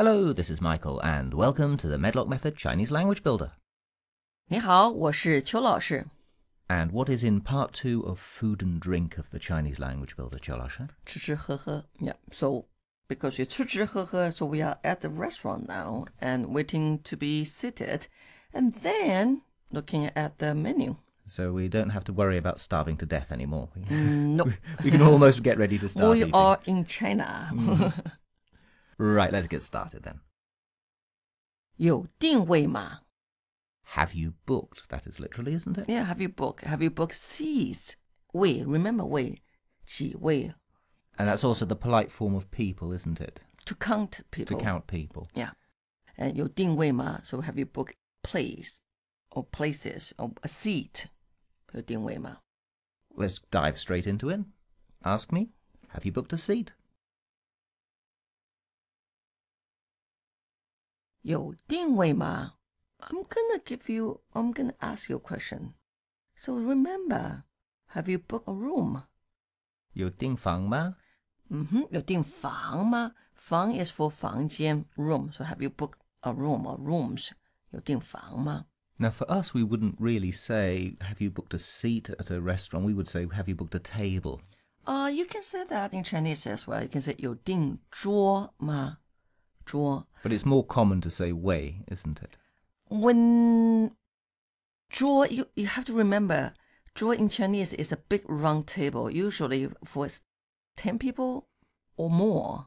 Hello, this is Michael, and welcome to the Medlock Method Chinese Language Builder. 你好，我是邱老师。 And what is in part 2 of Food and Drink of the Chinese Language Builder, 邱老师? 吃吃喝喝 Yeah, so because you 吃吃喝喝 so we are at the restaurant now and waiting to be seated and then looking at the menu. So we don't have to worry about starving to death anymore. No. We can almost get ready to start We eating. are in China. Right, let's get started then. 有定位吗? Have you booked? That is literally, isn't it? Yeah, have you booked seats? 位, remember 位, 几位. And that's also the polite form of people, isn't it? To count people. To count people. Yeah. And 有定位吗? So have you booked place or places or a seat? 有定位吗? Let's dive straight into it. Ask me, have you booked a seat? 有定位吗? I'm gonna ask you a question. So remember, have you booked a room? 有订房吗? 有订房吗? 房 is for 房间 room. So have you booked a room or rooms? 有订房吗? Now, for us, we wouldn't really say, have you booked a seat at a restaurant? We would say, have you booked a table? You can say that in Chinese as well. You can say 有订桌吗? 桌. But it's more common to say wei, isn't it? When 桌, you have to remember, 桌 in Chinese is a big round table, usually for 10 people or more.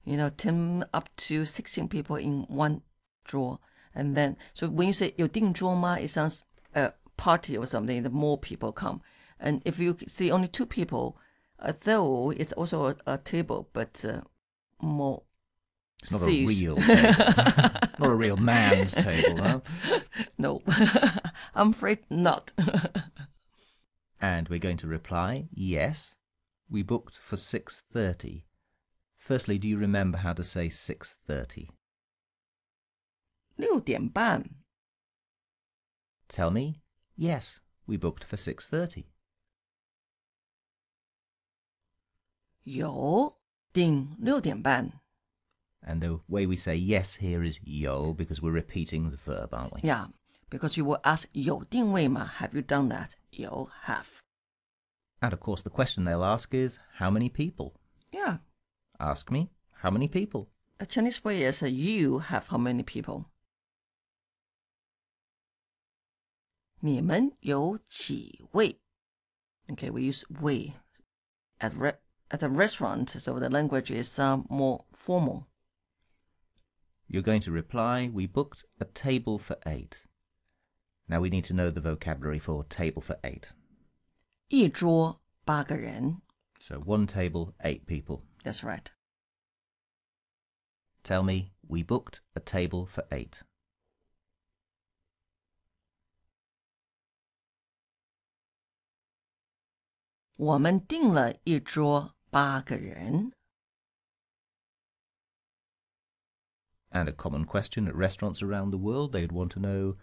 10 up to 16 people in one drawer. And then, so when you say 有订桌吗, it sounds a party or something, the more people come. And if you see only 2 people, though it's also a table, but more. It's not a real table. Not a real man's table, huh? No, I'm afraid not. And we're going to reply, yes, we booked for 6:30. Firstly, do you remember how to say 6:30? 6点半. Tell me, yes, we booked for 6:30. 有订6点半. And the way we say yes here is yo, because we're repeating the verb, aren't we? Yeah, because you will ask 有定位吗? Have you done that? 有 have. And of course, the question they'll ask is, how many people? Yeah. Ask me, how many people? A Chinese way is you have how many people? 你们有几位? Okay, we use 位 at a restaurant, so the language is more formal. You're going to reply, we booked a table for 8. Now we need to know the vocabulary for table for 8. 一桌8个人. So 1 table, 8 people. That's right. Tell me, we booked a table for 8. 我们订了一桌8个人. And a common question at restaurants around the world, they'd want to know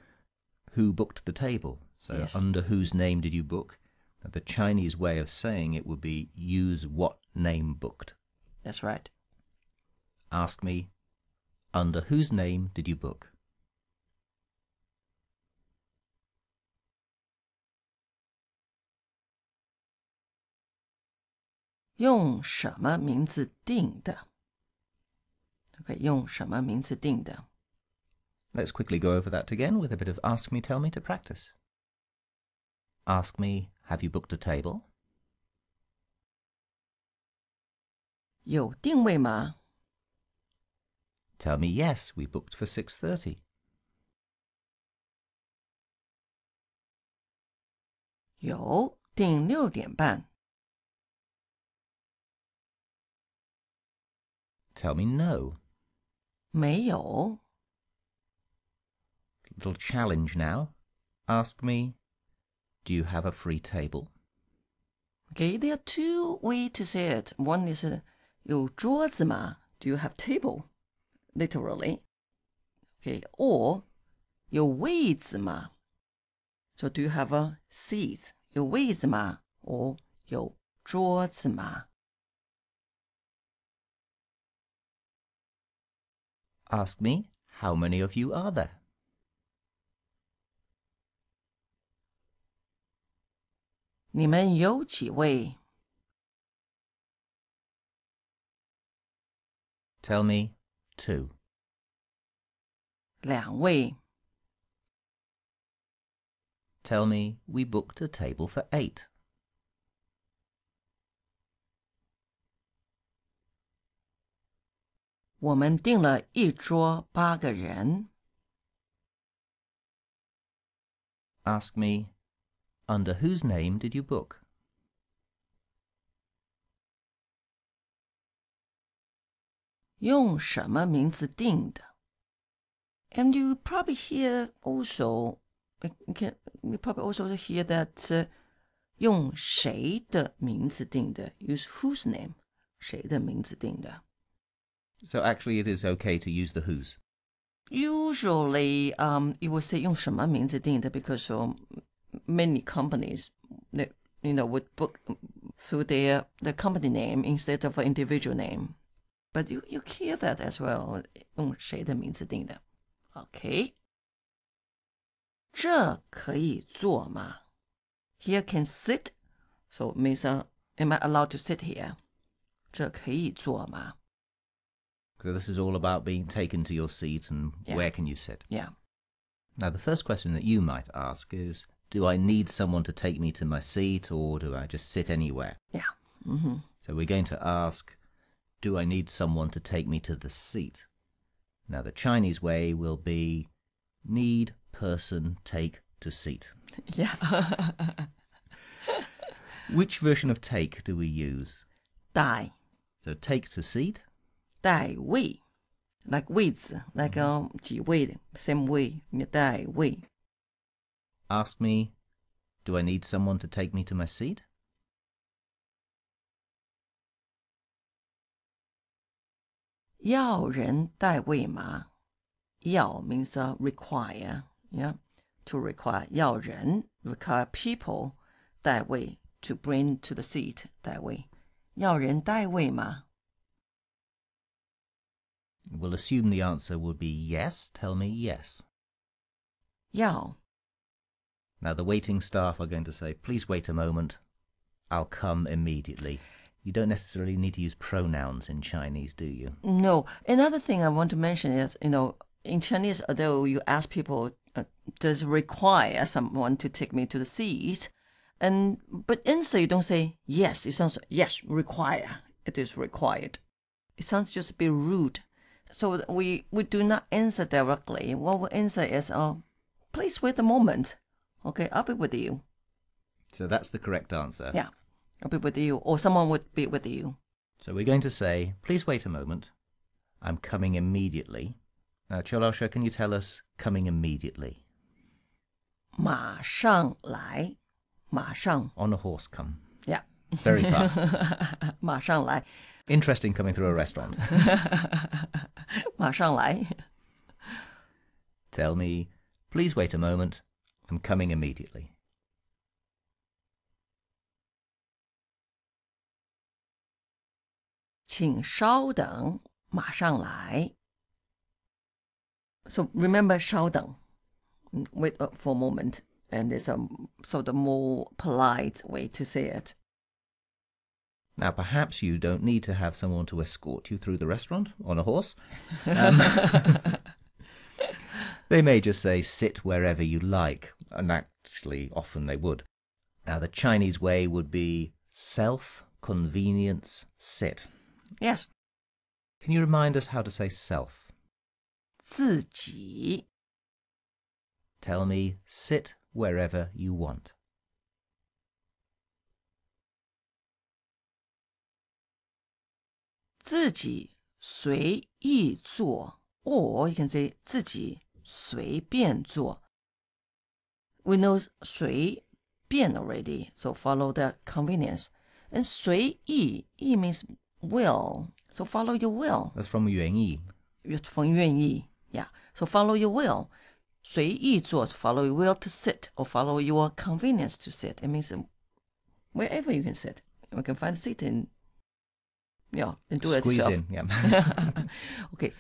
who booked the table. So Yes. Under whose name did you book? The Chinese way of saying it would be use what name booked. That's right. Ask me, under whose name did you book? 用什么名字订的? Okay, 用什么名字订的? Let's quickly go over that again with a bit of ask me, tell me to practice. Ask me, have you booked a table? 有定位吗? Tell me, yes, we booked for 6:30. 有订6点半. Tell me, no. 没有. Little challenge now. Ask me, do you have a free table? Okay, there are 2 ways to say it. One is 有桌子吗? Do you have table? Literally. Okay, or 有位子吗? So do you have a seat? 有位子吗? Or 有桌子吗? Ask me, how many of you are there? 你们有几位？ Tell me, 2. 2位。 Tell me, we booked a table for 8. 我们订了一桌8个人。 Ask me, under whose name did you book? 用什么名字订的？ And you probably hear also, you probably also hear that 用谁的名字订的 use whose name 谁的名字订的 So actually it is okay to use the whose. Usually, you will say 用什么名字订的 because many companies, they, would book through their the company name instead of an individual name. But you hear that as well. 用谁的名字订的 Okay. 这可以坐吗 Here can sit. So it means, am I allowed to sit here? 这可以坐吗 So this is all about being taken to your seat and where can you sit. Yeah. Now the first question that you might ask is, do I need someone to take me to my seat or do I just sit anywhere? Yeah. Mm-hmm. So we're going to ask, do I need someone to take me to the seat? Now the Chinese way will be need, person, take to seat. Yeah. Which version of take do we use? 带 So take to seat, 带位 like 位子 like 几位 same way 带位 ask me, do I need someone to take me to my seat? 要人带位吗要 means require, yeah, to require 要人 require people 带位 to bring to the seat 带位要人带位吗 We'll assume the answer would be yes. Tell me yes. 要 Now the waiting staff are going to say, please wait a moment. I'll come immediately. You don't necessarily need to use pronouns in Chinese, do you? No. Another thing I want to mention is, in Chinese, although you ask people, does require someone to take me to the seat, but answer you don't say yes. It sounds yes, require. It is required. It sounds just a bit rude. So we do not answer directly. What we answer is, please wait a moment. Okay, I'll be with you. So that's the correct answer. Yeah, I'll be with you, or someone would be with you. So we're going to say, please wait a moment. I'm coming immediately. Now, Cholasha, can you tell us coming immediately? 马上来，马上 On a horse come. Yeah. Very fast. 马上来 Interesting coming through a restaurant. 马上来 Tell me, please wait a moment. I'm coming immediately. 请稍等，马上来 So remember 稍等 Wait for a moment. And it's a sort of more polite way to say it. Now, perhaps you don't need to have someone to escort you through the restaurant on a horse. They may just say, sit wherever you like. And actually, often they would. Now, the Chinese way would be self, convenience, sit. Yes. Can you remind us how to say self? 自己 Tell me, sit wherever you want. 自己随意做 Or you can say 自己随便做 We know 随便 already, so follow the convenience. And 随意 意 means will, so follow your will. That's from Yuan Yi. from 愿意 Yeah, so follow your will. 随意做 follow your will to sit, or follow your convenience to sit. It means wherever you can sit. You can find a seat and do it Squeeze yourself. in, yeah. Okay.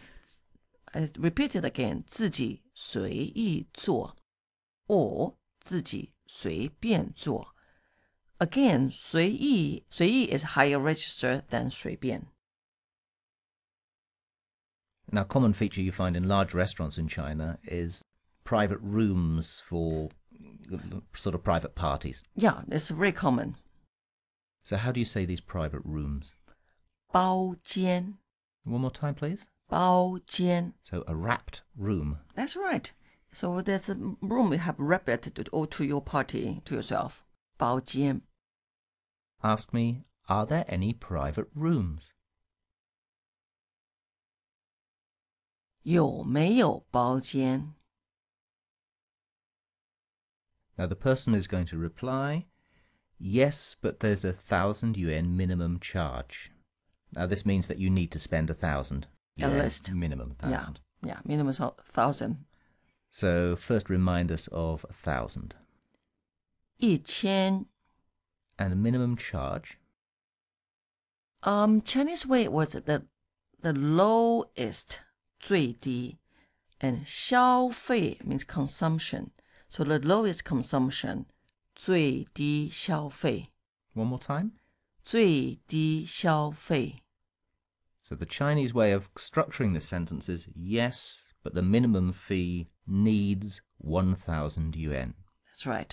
I repeat it again. 自己随意做 or 自己随便做. Again, 随意 is higher register than 随便. Now, a common feature you find in large restaurants in China is private rooms for sort of private parties. Yeah, it's very common. So how do you say these private rooms? 包间. One more time, please. 包间. So a wrapped room. That's right. So there's a room you have wrapped it to your party, to yourself. 包间. Ask me, are there any private rooms? 有没有包间? Now the person is going to reply, yes, but there's 1,000 yuan minimum charge. Now this means that you need to spend 1,000 At yuan least. minimum 1,000. Yeah, minimum 1,000. So first remind us of 1,000. 1000. And a minimum charge? Chinese way was the lowest, 最低, and 消费 means consumption. So the lowest consumption, 最低消费. One more time. 最低消费. So the Chinese way of structuring this sentence is, yes, but the minimum fee needs 1,000 yuan. That's right.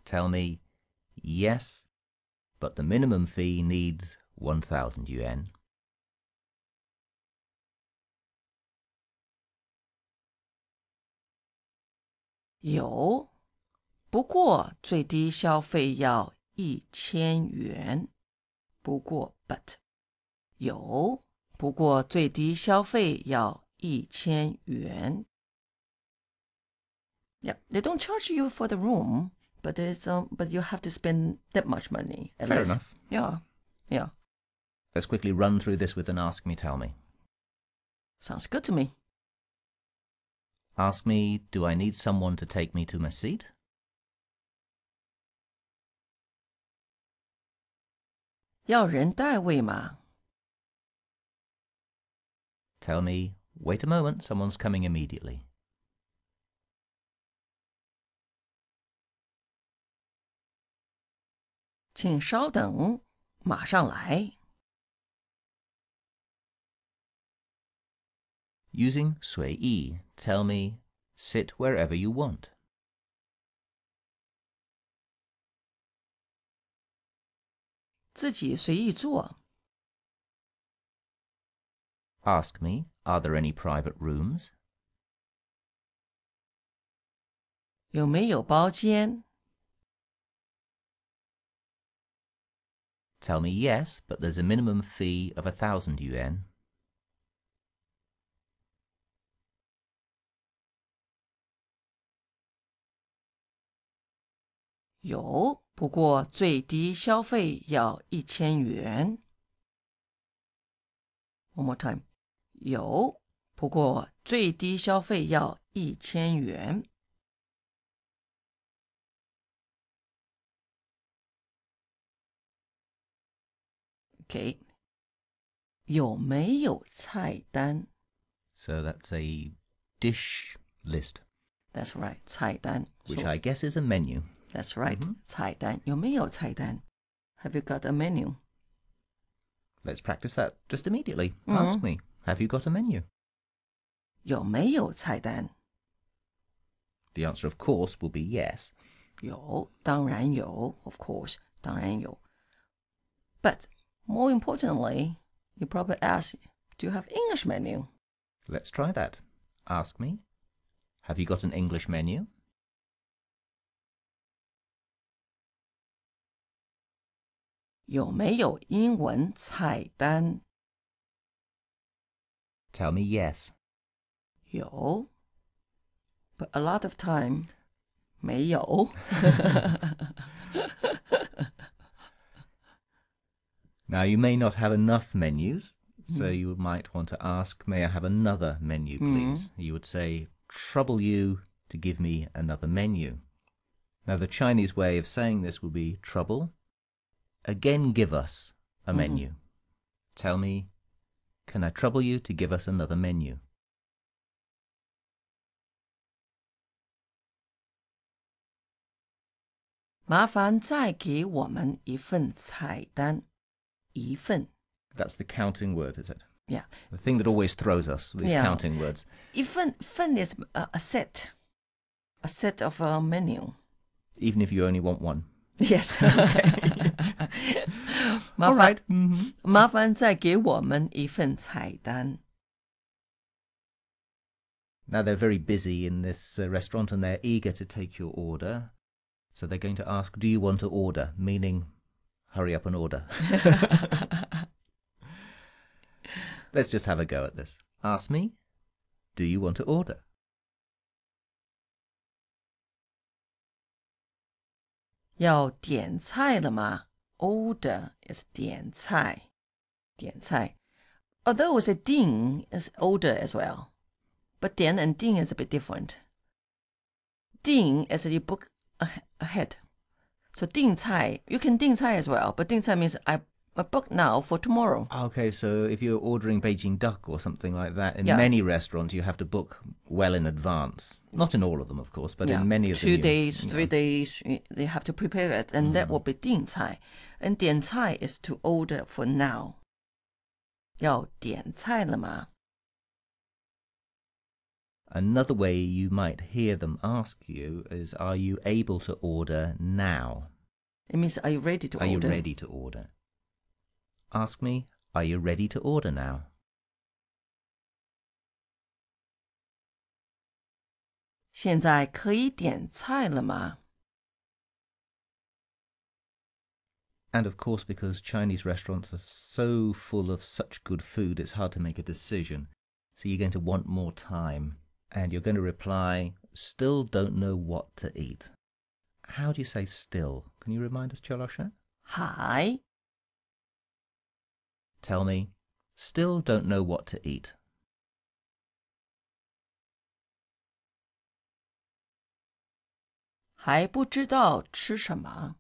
Tell me, yes, but the minimum fee needs 1,000 yuan. 有，不过最低消费要1000元。不过 but 有，不过最低消费要1000元。Yeah, they don't charge you for the room, but but you have to spend that much money. At Fair least. enough. Yeah, yeah. Let's quickly run through this with an ask me, tell me. Sounds good to me. Ask me, do I need someone to take me to my seat? 要人带位吗？ Tell me, wait a moment, someone's coming immediately. 请稍等，马上来。 Using 随意, tell me, sit wherever you want. 自己随意坐。 Ask me, are there any private rooms? 有没有包间？ Tell me yes, but there's a minimum fee of 1,000 yuan. 有，不过最低消费要1000元。One more time. 有，不过最低消费要1000元。Okay. 有没有菜单？ So that's a dish list, That's right, 菜单。 which So, I guess is a menu. That's right, 菜单。有没有菜单？ Have you got a menu? Let's practice that just immediately. Ask me, have you got a menu? 有没有菜单？ The answer, of course, will be yes. 有，当然有 of course, 当然有。But more importantly, you probably ask, do you have English menu? Let's try that. Ask me, have you got an English menu? 有没有英文菜单？ Tell me yes. 有 but a lot of time 没有。Now, you may not have enough menus, so you might want to ask, may I have another menu, please? You would say, trouble you to give me another menu. Now, the Chinese way of saying this will be trouble. Again, give us a menu. Tell me, can I trouble you to give us another menu? 麻烦再给我们一份菜单。一份。 That's the counting word, is it? Yeah. The thing that always throws us, these Yeah. counting words. 一份is a set. A set of a menu. Even if you only want one. Yes. All right. 麻烦再给我们一份菜单。 Now they're very busy in this restaurant and they're eager to take your order. So they're going to ask, do you want to order? Meaning, hurry up and order. Let's just have a go at this. Ask me, do you want to order? 要点菜了吗？ Order is 点菜。点菜。Although we say 订 is order as well. But 点 and 订 is a bit different. 订 is you book ahead. So 订菜, you can 订菜 as well, but 订菜 means I book now for tomorrow. Okay, so if you're ordering Beijing duck or something like that, in Yeah. many restaurants you have to book well in advance. Not in all of them, of course, but in many of them. 2 days, 3 days, they have to prepare it, and that will be 订菜. And 点菜 is to order for now. 要点菜了吗? Another way you might hear them ask you is, are you able to order now? It means, are you ready to Are order? you ready to order? Ask me, are you ready to order now? 现在可以点菜了吗? And of course, because Chinese restaurants are so full of such good food, it's hard to make a decision. So you're going to want more time. And you're going to reply, still don't know what to eat. How do you say still? Can you remind us, Cholosha? 还 Tell me, still don't know what to eat. 还不知道吃什么.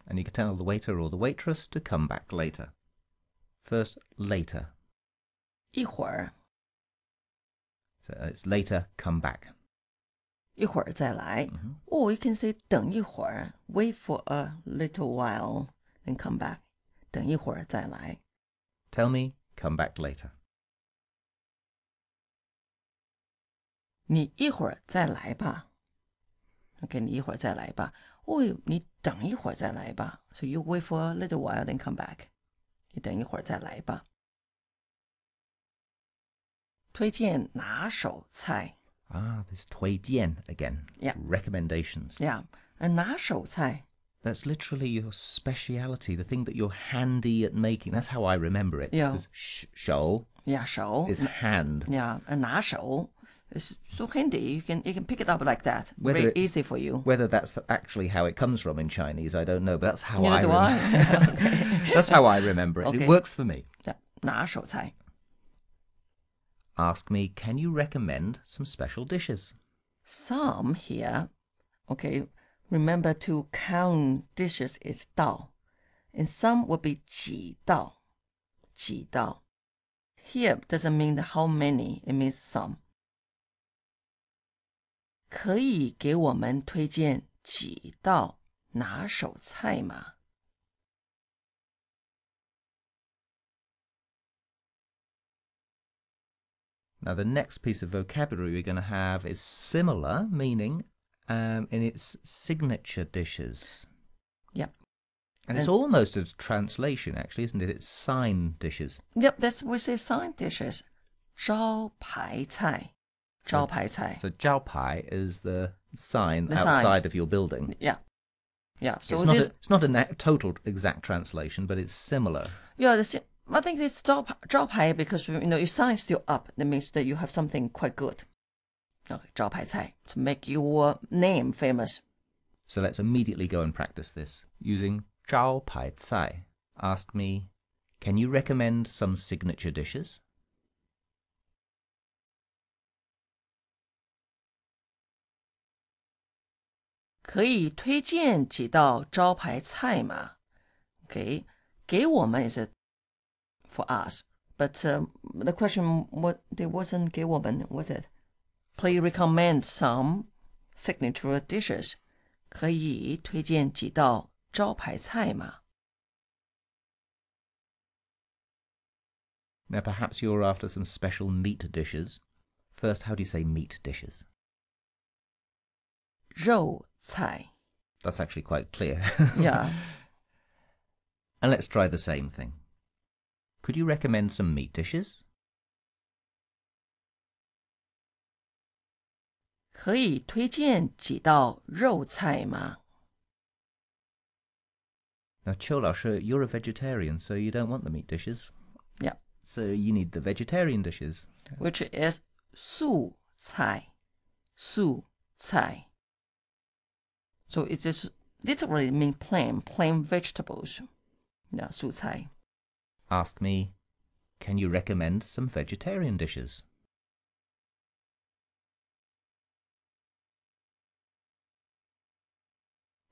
And you can tell the waiter or the waitress to come back later. First, later. 一会儿 So it's later, come back. 一会儿再来. Or you can say 等一会儿, wait for a little while and come back. 等一会儿再来. Tell me, come back later. 你一会儿再来吧. Okay, 你一会儿再来吧. Or 你等一会儿再来吧. So you wait for a little while then come back. 你等一会儿再来吧. 推荐拿手菜. Ah, this 推荐 again. Yeah. Recommendations. Yeah, a 拿手菜. That's literally your speciality, the thing that you're handy at making. That's how I remember it. Yeah. Because shou Yeah, 手 is hand. Yeah, a 拿手 is so handy. You can pick it up like that. Whether Very it- easy for you. Whether that's actually how it comes from in Chinese, I don't know, but that's how Neither I do remember. I. That's how I remember it. Okay. It works for me. Yeah, 拿手菜. Ask me, can you recommend some special dishes? Some here. Okay, remember to count dishes is 道. And some would be 几道. 几道. Here doesn't mean how many, it means some. 可以给我们推荐几道拿手菜吗? Now, the next piece of vocabulary we're going to have is similar, meaning in its signature dishes. Yep. And it's almost a translation, actually, isn't it? It's sign dishes. Yep, that's we say side dishes. 招牌菜. 招牌菜. So, 招牌 is the sign The sign. outside of your building. Yeah. Yeah. So It's not a total exact translation, but it's similar. yeah, I think it's 招牌 because your sign is still up. That means that you have something quite good. Okay, 招牌菜 to make your name famous. So let's immediately go and practice this using 招牌菜. Ask me, can you recommend some signature dishes? 可以推荐几道招牌菜吗? Okay, 给我们 is for us, but the question there wasn't 给我们 was it? Please recommend some signature dishes， 可以推荐几道招牌菜吗？ Now, perhaps you're after some special meat dishes. First, how do you say meat dishes? 肉菜 That's actually quite clear. Yeah. And let's try the same thing. Could you recommend some meat dishes? 可以推荐几道肉菜吗？ Now, Qiu Laoshi, you're a vegetarian, so you don't want the meat dishes. Yeah. So you need the vegetarian dishes. Which is 素菜 素菜 So it just literally means plain vegetables. Yeah, 素菜 Ask me, can you recommend some vegetarian dishes?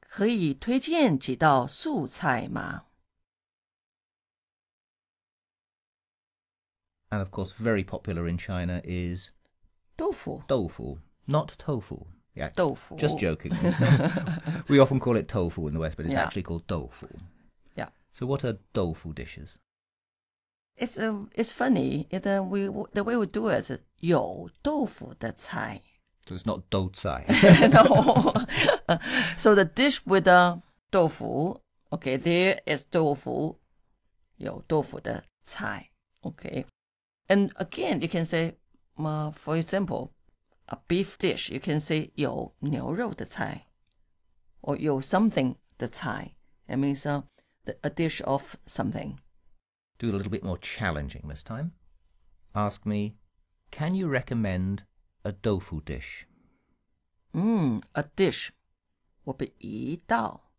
可以推荐几道素菜吗？ And of course, very popular in China is 豆腐 doufu, not tofu. Yeah, 豆腐 just joking. We often call it tofu in the West, but it's Yeah. actually called doufu. Yeah. So what are doufu dishes? It's funny. The way we do it 有豆腐的菜 So it's not dou cai. No. So the dish with the 豆腐 Okay, there is 豆腐有豆腐的菜 Okay. And again, you can say, for example, a beef dish, you can say 有牛肉的菜 or 有 something 的菜 It means a dish of something. Do a little bit more challenging this time. Ask me, can you recommend a doufu dish? A dish will be 一道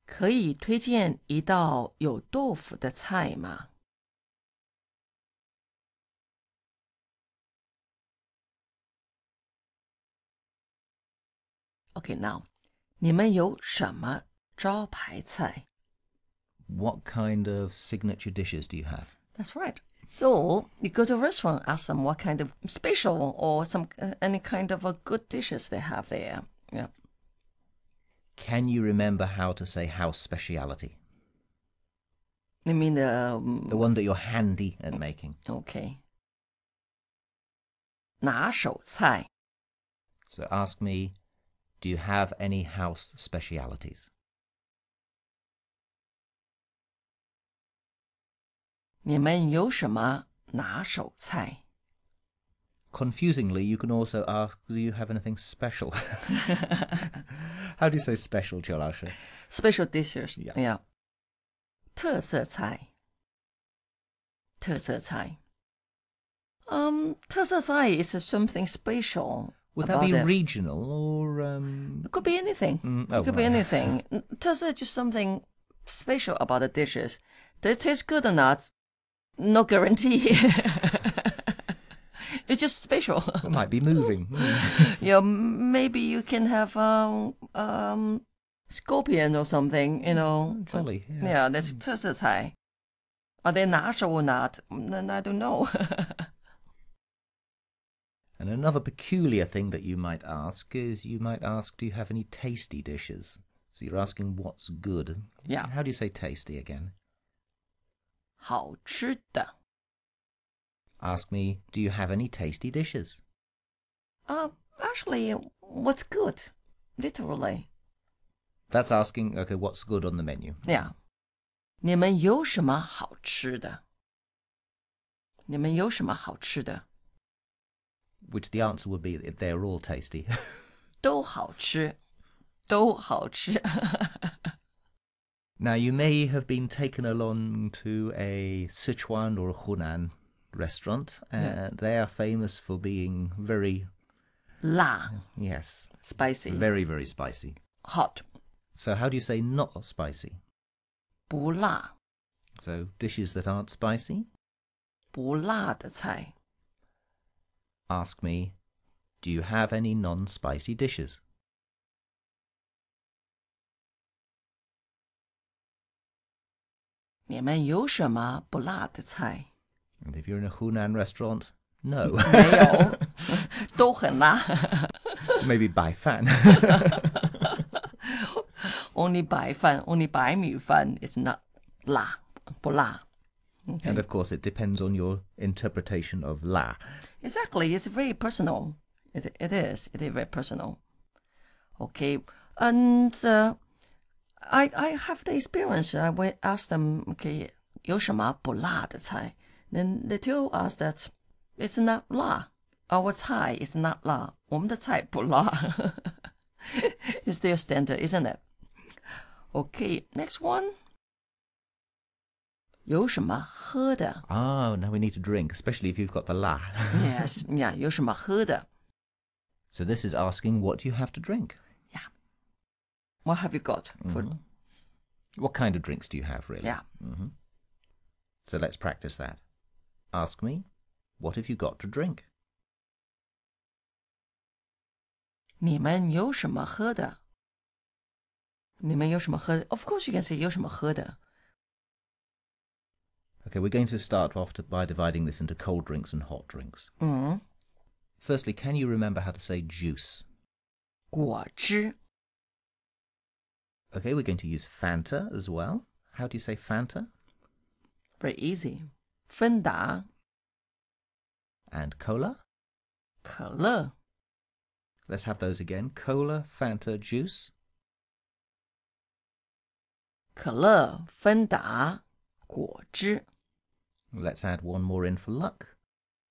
可以推荐一道有豆腐的菜吗？ Okay, now 你们有什么招牌菜？ What kind of signature dishes do you have? That's right. So you go to a restaurant, ask them what kind of special or some any kind of good dishes they have there. Yeah. Can you remember how to say house speciality? You mean The one that you're handy at making. Okay. 拿手菜 So ask me, do you have any house specialities? 你们有什么拿手菜？ Confusingly, you can also ask, do you have anything special? How do you say special, Qiu Laoshi? Special dishes. Yeah. Yeah. 特色菜特色菜特色菜 is something special. Would that about be it. regional or... It could be anything. Oh, It could be right. anything. 特色 just something special about the dishes. They taste good or not, no guarantee. It's just special. It might be moving. Maybe you can have scorpion or something, Jolly, yes. Yeah, that's 特色菜. Are they natural or not? Then I don't know. And another peculiar thing that you might ask is, you might ask, do you have any tasty dishes? So you're asking what's good. Yeah. How do you say tasty again? 好吃的 Ask me, do you have any tasty dishes? Actually, what's good? Literally. That's asking, okay, what's good on the menu? Yeah. 你们有什么好吃的？你们有什么好吃的？ Which the answer would be that they're all tasty. 都好吃，都好吃。 Now, you may have been taken along to a Sichuan or a Hunan restaurant, and they are famous for being very, 辣 yes, spicy, very, very spicy. hot, So how do you say not spicy? 不辣 So dishes that aren't spicy? 不辣的菜。 Ask me, do you have any non-spicy dishes? 你们有什么不辣的菜？ And if you're in a Hunan restaurant, No. 没有，都很辣。Maybe 白饭。Only 白饭 only 白米饭 is not 辣，不辣。And of course, it depends on your interpretation of la. Exactly, it's very personal. It is very personal. Okay, and I have the experience. I will ask them, okay, 有什么不辣的菜? Then they tell us that it's not 辣. Our 菜 is not 辣。我们的菜不辣。It's their standard, isn't it? Okay, next one. 有什么喝的? Ah, now we need to drink, especially if you've got the la. Yes, yeah, 有什么喝的? So this is asking what you have to drink. Yeah. What have you got? For... What kind of drinks do you have, really? Yeah. So let's practice that. Ask me, what have you got to drink? 你们有什么喝的? 你们有什么喝的? Of course you can say 有什么喝的. Okay, we're going to start off by dividing this into cold drinks and hot drinks. Firstly, can you remember how to say juice? 果汁. Okay, we're going to use Fanta as well. How do you say Fanta? Very easy. 芬达. And cola? 可乐. Let's have those again. Cola, Fanta, juice. 可乐, 芬达, 果汁. Let's add one more in for luck.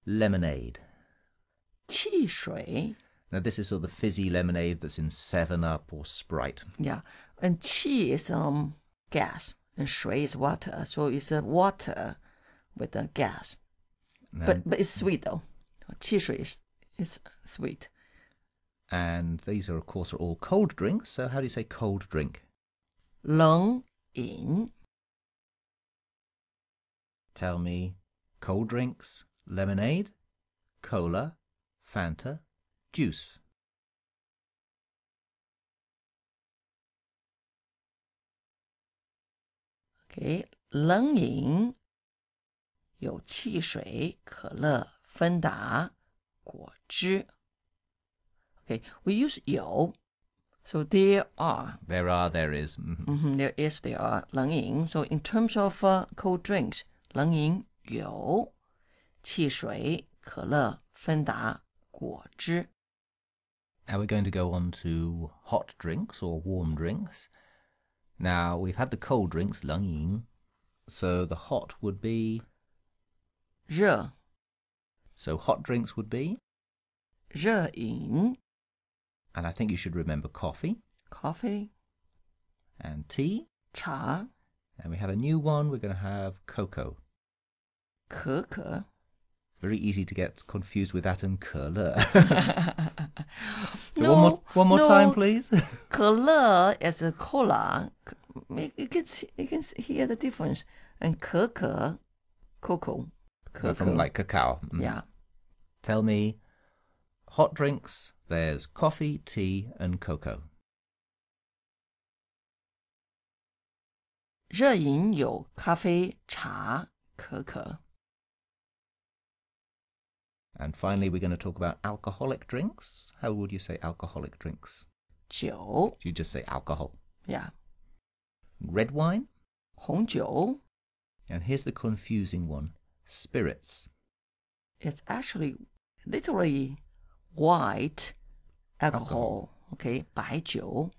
Lemonade. 汽水. Now this is sort of the fizzy lemonade that's in 7-Up or Sprite. Yeah, and 气 is gas, and 水 is water, so it's a water with a gas. But it's sweet though. 汽水 is sweet. And these are, of course, are all cold drinks. So how do you say cold drink? 冷饮. Tell me cold drinks, lemonade, cola, Fanta, juice. Okay, 冷饮有汽水、可乐、芬达、果汁. Okay, we use 有. So there are. There are, there is. There is, there are. 冷饮. So in terms of cold drinks, 冷饮有汽水、可乐、芬达、果汁. Now we're going to go on to hot drinks or warm drinks. Now we've had the cold drinks, 冷饮. So the hot would be? 热. So hot drinks would be? 热饮. And I think you should remember coffee. Coffee. And tea. 茶. And we have a new one. We're going to have cocoa. 可可. Very easy to get confused with that and 可乐. So No, one more no. time, please. 可乐 is a cola. You can hear the difference. And 可可, cocoa. From like cacao. Yeah. Tell me, hot drinks, there's coffee, tea, and cocoa. 热饮有咖啡、茶、可可. And finally, we're going to talk about alcoholic drinks. How would you say alcoholic drinks? 酒. You just say alcohol. Yeah. Red wine. 红酒. And here's the confusing one. Spirits. It's actually literally white alcohol. Okay, 白酒.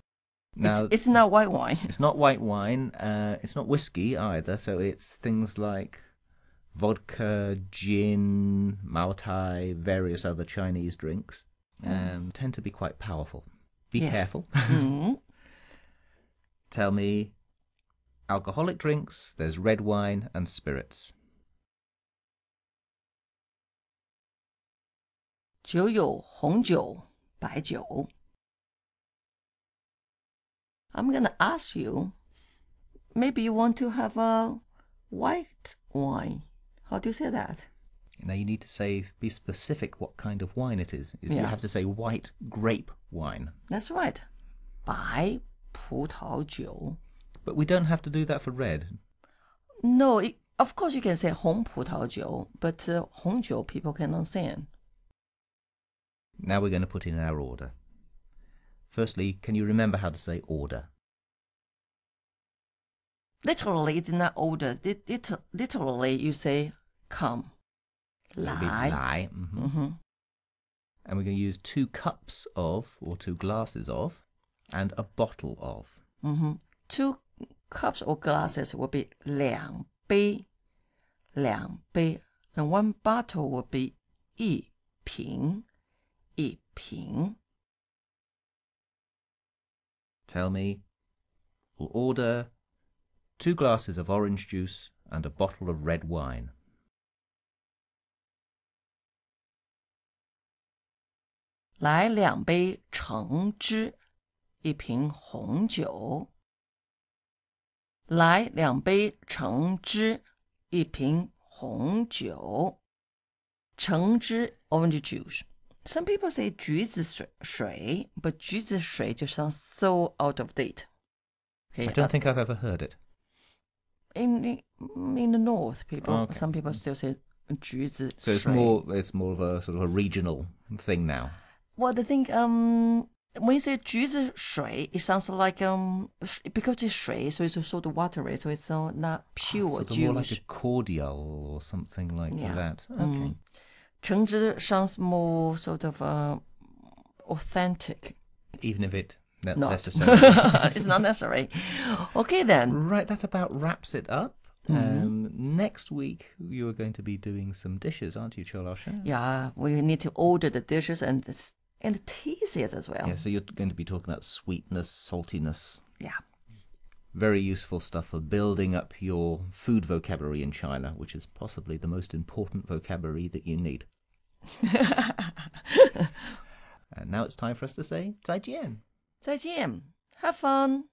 Now, it's not white wine. It's not white wine. It's not whiskey either. So it's things like vodka, gin, Maotai, various other Chinese drinks. Tend to be quite powerful. Be careful. Tell me, alcoholic drinks, there's red wine and spirits. 酒有红酒、白酒. I'm going to ask you, maybe you want to have a white wine. How do you say that? Now you need to be specific what kind of wine it is. You Yeah. have to say white grape wine. That's right. 白葡萄酒. But we don't have to do that for red. No, Of course, you can say 红葡萄酒, but 红酒 people can understand. Now we're going to put in our order. Firstly, can you remember how to say order? Literally, it's not order. Literally, you say come. So it'll be 来. And we're going to use 2 cups of, or 2 glasses of, and a bottle of. 2 cups or glasses will be 两杯, and 1 bottle will be 一瓶. Tell me, we'll order 2 glasses of orange juice and a bottle of red wine. 来2杯橙汁, 1瓶红酒. 来2杯橙汁, 1瓶红酒. 橙汁 orange juice. Some people say 橘子水, but 橘子水 just sounds so out of date. Okay, I don't think I've ever heard it. in the north, Okay. some people still say 橘子 So it's 水. more of a sort of a regional thing now. Well, the thing, when you say 橘子水, it sounds like because it's 水, so it's sort of watery, so it's not pure sort of juice. more like a cordial or something like that. Okay. 橙汁 sounds more sort of authentic. Even if it not Not. necessarily. It's not necessary. Okay then. Right, that about wraps it up. Next week you are going to be doing some dishes, aren't you, Cholasha? Yeah, we need to order the dishes and taste it as well. Yeah, so you're going to be talking about sweetness, saltiness. Yeah. Very useful stuff for building up your food vocabulary in China, which is possibly the most important vocabulary that you need. And now it's time for us to say 再见. 再见. Have fun.